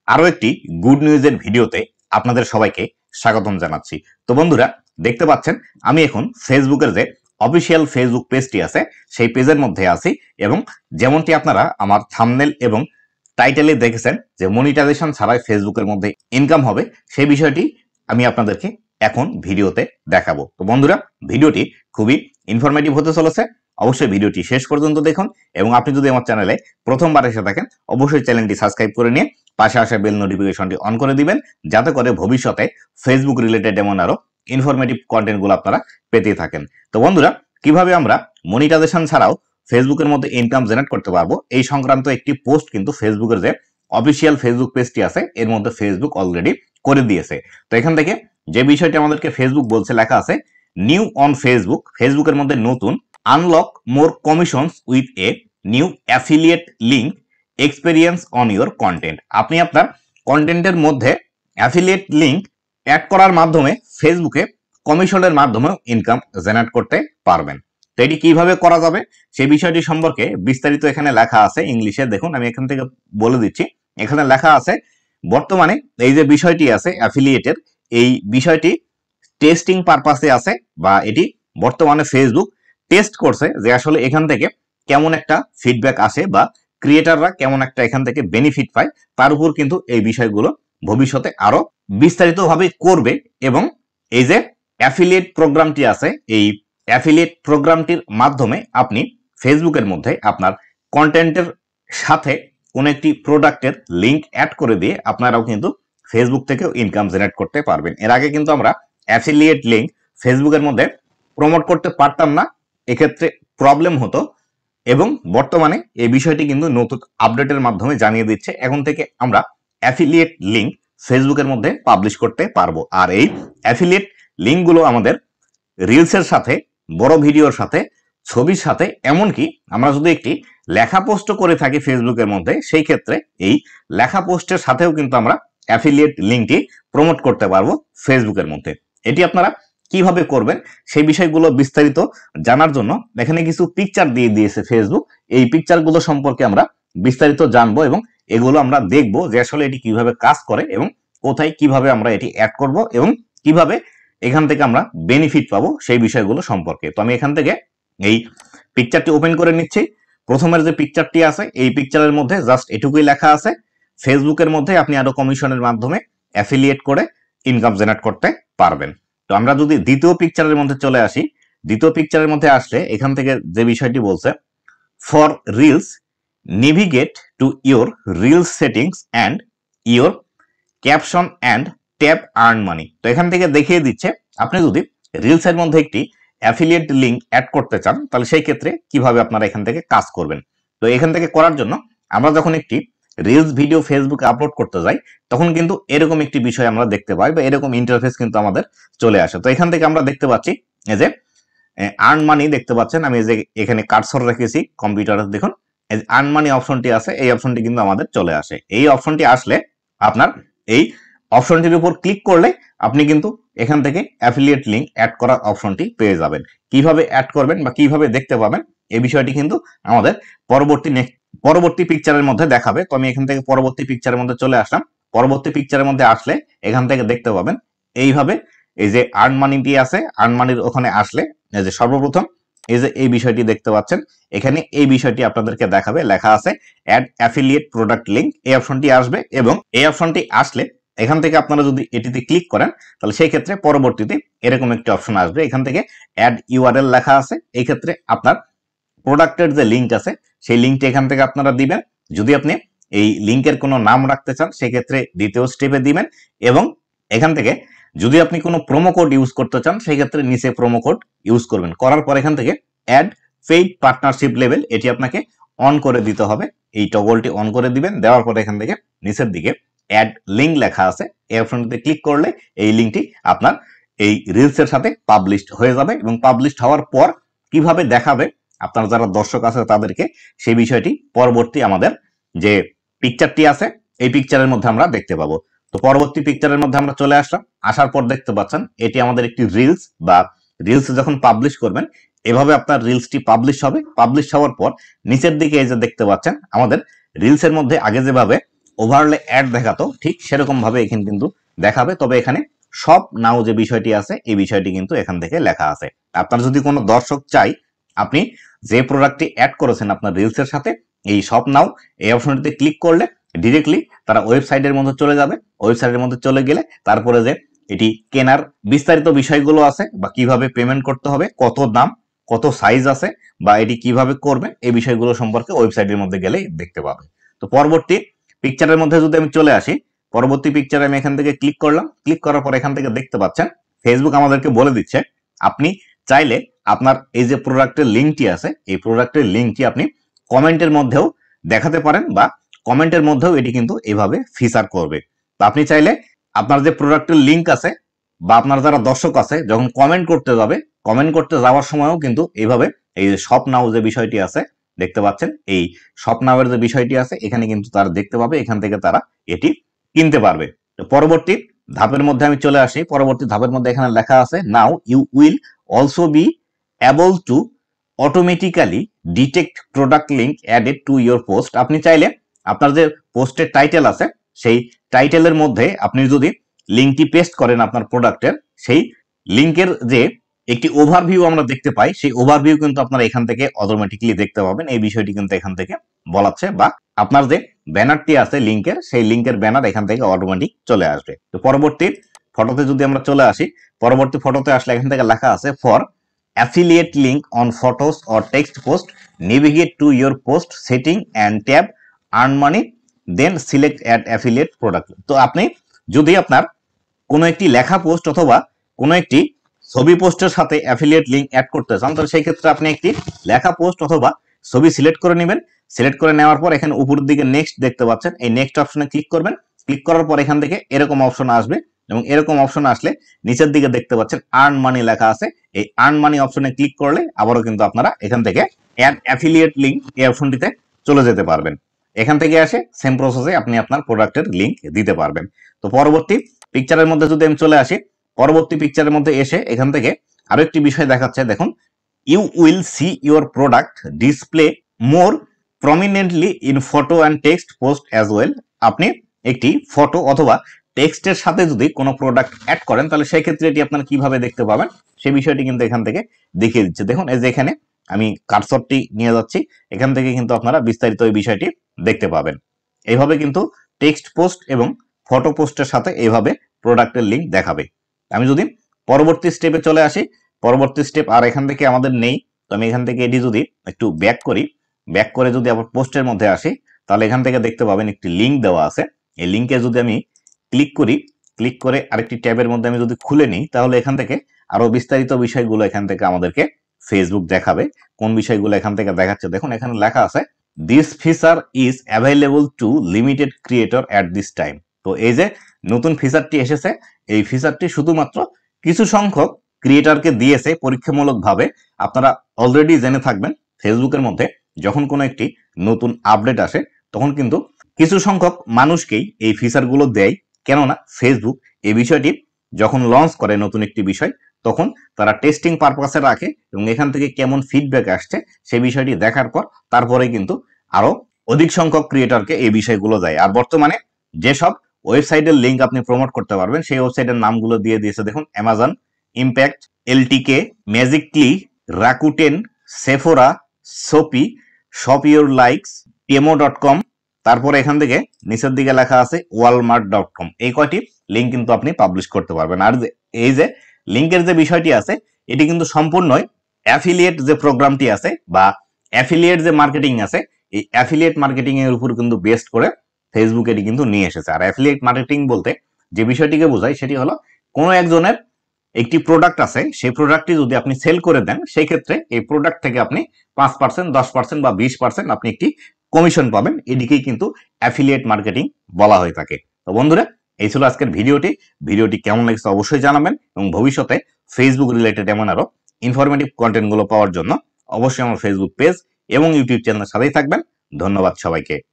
আরো একটি গুড নিউজের ভিডিওতে আপনাদের সবাইকে স্বাগতম জানাচ্ছি। তো বন্ধুরা, দেখতে পাচ্ছেন আমি এখন ফেসবুকের যে অফিসিয়াল ফেসবুক পেজটি আছে সেই পেজের মধ্যে আছি, এবং যেমনটি আপনারা আমার থাম্বনেল এবং টাইটেলে দেখেছেন যে মনিটাইজেশন ছাড়াই ফেসবুকের মধ্যে ইনকাম হবে, সেই বিষয়টি আমি আপনাদেরকে এখন ভিডিওতে দেখাবো। তো বন্ধুরা, ভিডিওটি খুবই ইনফরমেটিভ হতে চলেছে। অবশ্যই ভিডিওটি শেষ পর্যন্ত দেখুন, এবং আপনি যদি আমার চ্যানেলে প্রথমবার এসে থাকেন অবশ্যই চ্যানেলটি সাবস্ক্রাইব করে নিয়ে পাশে আসা বেল নোটিফিকেশনটি অন করে দিবেন, যাতে করে ভবিষ্যতে ফেসবুক রিলেটেড এমন আরো ইনফরমেটিভ কন্টেন্টগুলো আপনারা পেতে থাকেন। তো বন্ধুরা, কিভাবে আমরা মনিটাইজেশন ছাড়াও ফেসবুকের মধ্যে ইনকাম জেনারেট করতে পারবো এই সংক্রান্ত একটি পোস্ট কিন্তু ফেসবুকের যে অফিসিয়াল ফেসবুক পেজটি আছে এর মধ্যে ফেসবুক অলরেডি করে দিয়েছে। তো এখান থেকে যে বিষয়টি আমাদেরকে ফেসবুক বলছে, লেখা আছে নিউ অন ফেসবুক, ফেসবুকের মধ্যে নতুন, unlock more commissions with a new affiliate link experience on your content. আপনি আপনার কন্টেন্টের মধ্যে অ্যাফিলিয়েট লিঙ্ক অ্যাড করার মাধ্যমে ফেসবুকে কমিশনের মাধ্যমে ইনকাম জেনারেট করতে পারবেন। তো এটি কিভাবে করা যাবে সেই বিষয়টি সম্পর্কে বিস্তারিত এখানে লেখা আছে ইংলিশে। দেখুন, আমি এখান থেকে বলে দিচ্ছি। এখানে লেখা আছে বর্তমানে এই যে বিষয়টি আছে অ্যাফিলিয়েটের, এই বিষয়টি টেস্টিং পারপাসে আছে, বা এটি বর্তমানে ফেসবুক টেস্ট করছে যে আসলে এখান থেকে কেমন একটা ফিডব্যাক আসে বা ক্রিয়েটাররা কেমন একটা এখান থেকে বেনিফিট পায়। তার উপর কিন্তু এই বিষয়গুলো ভবিষ্যতে আরো বিস্তারিতভাবে করবে। এবং এই যে অ্যাফিলিয়েট প্রোগ্রামটি আছে, এই অ্যাফিলিয়েট প্রোগ্রামটির মাধ্যমে আপনি ফেসবুকের মধ্যে আপনার কন্টেন্টের সাথে কোন একটি প্রোডাক্টের লিঙ্ক অ্যাড করে দিয়ে আপনারাও কিন্তু ফেসবুক থেকেও ইনকাম জেনারেট করতে পারবেন। এর আগে কিন্তু আমরা অ্যাফিলিয়েট লিঙ্ক ফেসবুকের মধ্যে প্রমোট করতে পারতাম না, এক্ষেত্রে প্রবলেম হতো। এবং বর্তমানে এই বিষয়টি কিন্তু নতুন আপডেটের মাধ্যমে জানিয়ে দিচ্ছে এখন থেকে আমরা অ্যাফিলিয়েট লিঙ্ক ফেসবুকের মধ্যে পাবলিশ করতে পারবো। আর এই অ্যাফিলিয়েট লিঙ্কগুলো আমাদের রিলসের সাথে, বড় ভিডিওর সাথে, ছবির সাথে, এমনকি আমরা যদি একটি লেখা পোস্ট করে থাকি ফেসবুকের মধ্যে, সেই ক্ষেত্রে এই লেখা পোস্টের সাথেও কিন্তু আমরা অ্যাফিলিয়েট লিঙ্কটি প্রমোট করতে পারবো ফেসবুকের মধ্যে। এটি আপনারা কিভাবে করবেন সেই বিষয়গুলো বিস্তারিত জানার জন্য এখানে কিছু পিকচার দিয়ে দিয়েছে ফেসবুক। এই পিকচারগুলো সম্পর্কে আমরা বিস্তারিত জানবো, এবং এগুলো আমরা দেখবো যে আসলে এটি কিভাবে কাজ করে এবং কোথায় কিভাবে আমরা এটি অ্যাড করব এবং কিভাবে এখান থেকে আমরা বেনিফিট পাবো সেই বিষয়গুলো সম্পর্কে। তো আমি এখান থেকে এই পিকচারটি ওপেন করে নিচ্ছি। প্রথমের যে পিকচারটি আছে এই পিকচারের মধ্যে জাস্ট এটুকুই লেখা আছে ফেসবুকের মধ্যে আপনি আরো কমিশনের মাধ্যমে অ্যাফিলিয়েট করে ইনকাম জেনারেট করতে পারবেন। তো আমরা যদি দ্বিতীয় পিকচারের মধ্যে চলে আসি, দ্বিতীয় পিকচারের মধ্যে আসলে এখান থেকে যে বিষয়টি বলছে, for reels navigate to your reels settings and your caption and tap earn money. তো এখান থেকে দেখিয়ে দিচ্ছে আপনি যদি রিলসের মধ্যে একটি অ্যাফিলিয়েট লিঙ্ক অ্যাড করতে চান তাহলে সেই ক্ষেত্রে কিভাবে আপনারা এখান থেকে কাজ করবেন। তো এখান থেকে করার জন্য আমরা যখন একটি রিলস ভিডিও ফেসবুকে আপলোড করতে যাই তখন কিন্তু এরকম একটি বিষয় আমরা দেখতে পাই, বা এরকম ইন্টারফেস কিন্তু আমাদের চলে আসে। তো এখান থেকে আমরা দেখতে পাচ্ছি এই যে আর্ন মানি দেখতে পাচ্ছেন, আমি এই যে এখানে কার্সর রেখেছি কম্পিউটারে, দেখুন এই যে আর্ন মানি অপশনটি আছে, এই অপশনটি কিন্তু আমাদের চলে আসে। এই অপশনটি আসলে আপনার এই অপশনটির উপর ক্লিক করলে আপনি কিন্তু এখান থেকে অ্যাফিলিয়েট লিঙ্ক অ্যাড করার অপশনটি পেয়ে যাবেন। কিভাবে অ্যাড করবেন বা কিভাবে দেখতে পাবেন এই বিষয়টি কিন্তু আমাদের পরবর্তী পিকচারের মধ্যে দেখাবে। তো আমি এখান থেকে পরবর্তী পিকচারের মধ্যে চলে আসলাম। পরবর্তী পিকচারের মধ্যে আসলে এখান থেকে দেখতে পাবেন এইভাবে এই যে আর্ন মানিটি আছে, আর্ন মানির ওখানে আসলে এই যে সর্বপ্রথম এই যে এই বিষয়টি দেখতে পাচ্ছেন, এখানে এই বিষয়টি আপনাদেরকে দেখাবে, লেখা আছে অ্যাড অ্যাফিলিয়েট প্রোডাক্ট লিঙ্ক। এই অপশনটি আসবে, এবং এই অপশনটি আসলে এখান থেকে আপনারা যদি এটিতে ক্লিক করেন তাহলে সেই ক্ষেত্রে পরবর্তীতে এরকম একটি অপশন আসবে, এখান থেকে অ্যাড ইউআরএল লেখা আছে। এই ক্ষেত্রে আপনার প্রোডাক্টের যে লিঙ্ক আছে সেই লিঙ্কটি এখান থেকে আপনারা দিবেন। যদি আপনি এই লিঙ্কের কোনো নাম রাখতে চান সেক্ষেত্রে দ্বিতীয় স্টেপে দিবেন, এবং এখান থেকে যদি আপনি কোনো প্রোমো কোড ইউজ করতে চান সেই ক্ষেত্রে নিচে প্রোমো কোড ইউজ করবেন। করার পর এখান থেকে অ্যাড পেইড পার্টনারশিপ লেভেল এটি আপনাকে অন করে দিতে হবে। এই টগলটি অন করে দিবেন, দেওয়ার পরে এখান থেকে নিচের দিকে অ্যাড লিঙ্ক লেখা আছে, এই অপশনটিতে ক্লিক করলে এই লিঙ্কটি আপনার এই রিলসের সাথে পাবলিশড হয়ে যাবে। এবং পাবলিশড হওয়ার পর কিভাবে দেখাবে আপনার যারা দর্শক আছে তাদেরকে, সেই বিষয়টি পরবর্তী আমাদের যে পিকচারটি আছে এই পিকচারের মধ্যে আমরা দেখতে পাবো। তো পরবর্তী পিকচারের মধ্যে আমরা চলে আসলাম। আসার পর দেখতে পাচ্ছেন এটি আমাদের একটি রিলস, বা রিলস যখন পাবলিশ করবেন এভাবে আপনার রিলসটি পাবলিশ হবে। পাবলিশ হওয়ার পর নিচের দিকে এই যে দেখতে পাচ্ছেন আমাদের রিলসের মধ্যে আগে যেভাবে ওভারলে অ্যাড দেখাতো ঠিক সেরকম ভাবে এখানে কিন্তু দেখাবে, তবে এখানে শপ নাও যে বিষয়টি আছে এই বিষয়টি কিন্তু এখান থেকে লেখা আছে। আপনার যদি কোনো দর্শক চাই আপনি যে প্রোডাক্টটি অ্যাড করেছেন আপনার রিলসের সাথে, এই শপ নাও এই অপশনটিতে ক্লিক করলে ডিরেক্টলি তারা ওয়েবসাইটের মধ্যে চলে যাবে। ওয়েবসাইটের মধ্যে চলে গেলে তারপরে যে এটি কেনার বিস্তারিত বিষয়গুলো আছে বা কিভাবে পেমেন্ট করতে হবে, কত দাম, কত সাইজ আছে বা এটি কিভাবে করবেন এই বিষয়গুলো সম্পর্কে ওয়েবসাইটের মধ্যে গেলেই দেখতে পাবে। তো পরবর্তী পিকচারের মধ্যে যদি আমি চলে আসি, পরবর্তী পিকচারে আমি এখান থেকে ক্লিক করলাম। ক্লিক করার পর এখান থেকে দেখতে পাচ্ছেন ফেসবুক আমাদেরকে বলে দিচ্ছে আপনি চাইলে আপনার এই যে প্রোডাক্টের লিঙ্কটি আছে এই প্রোডাক্টের লিঙ্কটি আপনি কমেন্টের মধ্যেও দেখাতে পারেন বা কমেন্টের মধ্যেও এটি কিন্তু এভাবে ফিচার করবে। তো আপনি চাইলে আপনার যে প্রোডাক্টের লিঙ্ক আছে বা আপনার যারা দর্শক আছে যখন কমেন্ট করতে যাবে, কমেন্ট করতে যাওয়ার সময়ও কিন্তু এইভাবে এই যে শপ নাও যে বিষয়টি আছে দেখতে পাচ্ছেন, এই শপ নাওয়ের যে বিষয়টি আছে এখানে কিন্তু তারা দেখতে পাবে, এখান থেকে তারা এটি কিনতে পারবে। তো পরবর্তী ধাপের মধ্যে আমি চলে আসি। পরবর্তী ধাপের মধ্যে এখানে লেখা আছে now you will also be able to automatically detect product link added to your post. আপনি চাইলে আপনার যে পোস্টের টাইটেল আছে সেই টাইটেলের মধ্যে আপনি যদি লিঙ্কটি পেস্ট করেন আপনার প্রোডাক্টের, সেই লিঙ্কের যে একটি ওভারভিউ আমরা দেখতে পাই সেই ওভারভিউ কিন্তু আপনারা এখান থেকে অটোমেটিকলি দেখতে পাবেন। এই বিষয়টি কিন্তু এখান থেকে বলাচ্ছে, বা আপনার যে ব্যানারটি আছে লিঙ্কের সেই লিঙ্কের ব্যানার এখান থেকে অটোমেটিক চলে আসবে। তো পরবর্তী ফটোতে যদি আমরা চলে আসি, পরবর্তী ফটোতে আসলে এখান থেকে লেখা আছে for affiliate link on photos or text post navigate to your post setting and tab earn money then select add affiliate product. তো আপনি যদি আপনার কোনো একটি লেখা পোস্ট অথবা কোনো একটি ছবি পোস্টের সাথে অ্যাফিলিয়েট লিঙ্ক অ্যাড করতে চান তাহলে সেই ক্ষেত্রে আপনি একটি লেখা পোস্ট অথবা ছবি সিলেক্ট করে নেবেন। সিলেক্ট করে নেওয়ার পর এখানে উপরের দিকে নেক্সট দেখতে পাচ্ছেন, এই নেক্সট অপশনে ক্লিক করবেন। ক্লিক করার পর এখান থেকে এরকম অপশন আসবে এবং এরকম অপশন আসলে নিচের দিকে দেখতে পাচ্ছেন আর্ন মানি লেখা আছে। এই আর্ন মানি অপশনে ক্লিক করলে আবারও কিন্তু আপনারা এখান থেকে অ্যাড অ্যাফিলিয়েট লিঙ্ক এই অপশনটিতে চলে যেতে পারবেন। এখান থেকে আসে সেম প্রসেসে আপনি আপনার প্রোডাক্টের লিঙ্ক দিতে পারবেন। তো পরবর্তী পিকচারের মধ্যে যদি আমি চলে আসি, পরবর্তী পিকচারের মধ্যে এসে এখান থেকে আরো একটি বিষয় দেখাচ্ছে, দেখুন you will see your product display more prominently in photo and text post as well. আপনি একটি ফটো অথবা টেক্সটের সাথে যদি কোনো প্রোডাক্ট অ্যাড করেন তাহলে সেই ক্ষেত্রে এটি আপনারা কিভাবে দেখতে পাবেন সেই বিষয়টি কিন্তু এখান থেকে দেখিয়ে দিচ্ছে। দেখুন এই যে এখানে আমি কার্সরটি নিয়ে যাচ্ছি, এখান থেকে কিন্তু আপনারা বিস্তারিত এই বিষয়টি দেখতে পাবেন। এইভাবে কিন্তু টেক্সট পোস্ট এবং ফটো পোস্টের সাথে এইভাবে প্রোডাক্টের লিঙ্ক দেখাবে। আমি যদি পরবর্তী স্টেপে চলে আসি, পরবর্তী স্টেপ আর এখান থেকে আমাদের নেই। তো আমি এখান থেকে এটি যদি একটু ব্যাক করি, ব্যাক করে যদি আবার পোস্টের মধ্যে আসি তাহলে এখান থেকে দেখতে পাবেন একটি লিঙ্ক দেওয়া আছে। এই লিঙ্কে যদি আমি ক্লিক করি, ক্লিক করে আরেকটি ট্যাবের মধ্যে আমি যদি খুলে নিই তাহলে এখান থেকে আরো বিস্তারিত বিষয়গুলো এখান থেকে আমাদেরকে ফেসবুক দেখাবে। কোন বিষয়গুলো এখান থেকে দেখাচ্ছে দেখুন এখানে লেখা আছে this feature is available to limited creator at this time. তো এই যে নতুন ফিচারটি এসেছে এই ফিচারটি শুধুমাত্র কিছু সংখ্যক ক্রিয়েটরকে দিয়েছে পরীক্ষামূলকভাবে। আপনারা অলরেডি জেনে থাকবেন ফেসবুকের মধ্যে যখন কোনো একটি নতুন আপডেট আসে তখন কিন্তু কিছু সংখ্যক মানুষকেই এই ফিচারগুলো দেয়, কেননা ফেসবুক এই বিষয়টি যখন লঞ্চ করে নতুন একটি বিষয় তখন তারা টেস্টিং পারপাসে রাখে এবং এখান থেকে কেমন ফিডব্যাক আসছে সেই বিষয়টি দেখার পর তারপরে কিন্তু আরো অধিক সংখ্যক ক্রিয়েটরকে এই বিষয়গুলো দেয়। আর বর্তমানে যেসব ওয়েবসাইটের লিঙ্ক আপনি প্রমোট করতে পারবেন সেই ওয়েবসাইটের নামগুলো দিয়ে দিয়েছে দেখুন Amazon, Impact, LTK, magically, Rakuten, Sephora, Shopee, shop your likes, Temu, তারপরে এখান থেকে নিচের দিকে লেখা আছে walmart.com। এই কয়টি লিঙ্ক কিন্তু আপনি পাবলিশ করতে পারবেন। আর এই যে লিঙ্কের যে বিষয়টি আছে এটি কিন্তু সম্পূর্ণই অ্যাফিলিয়েট যে প্রোগ্রামটি আছে বা অ্যাফিলিয়েট যে মার্কেটিং আছে এই অ্যাফিলিয়েট মার্কেটিং এর উপর কিন্তু বেস্ট করে ফেসবুক এটি কিন্তু নিয়ে এসেছে। আর অ্যাফিলিয়েট মার্কেটিং বলতে যে বিষয়টিকে বোঝায় সেটি হলো কোনো একজনের একটি প্রোডাক্ট আছে সেই প্রোডাক্টটি যদি আপনি সেল করে দেন সেই ক্ষেত্রে এই প্রোডাক্ট থেকে আপনি 5%, 10% বা 20% আপনি একটি কমিশন পাবেন। এদিকেই কিন্তু অ্যাফিলিয়েট মার্কেটিং বলা হয়ে থাকে। তো বন্ধুরা এই ছিল আজকের ভিডিওটি কেমন লাগছে অবশ্যই জানাবেন এবং ভবিষ্যতে ফেসবুক রিলেটেড এমন আরো ইনফরমেটিভ কন্টেন্ট গুলো পাওয়ার জন্য অবশ্যই আমার ফেসবুক পেজ এবং ইউটিউব চ্যানেলের সাথেই থাকবেন। ধন্যবাদ সবাইকে।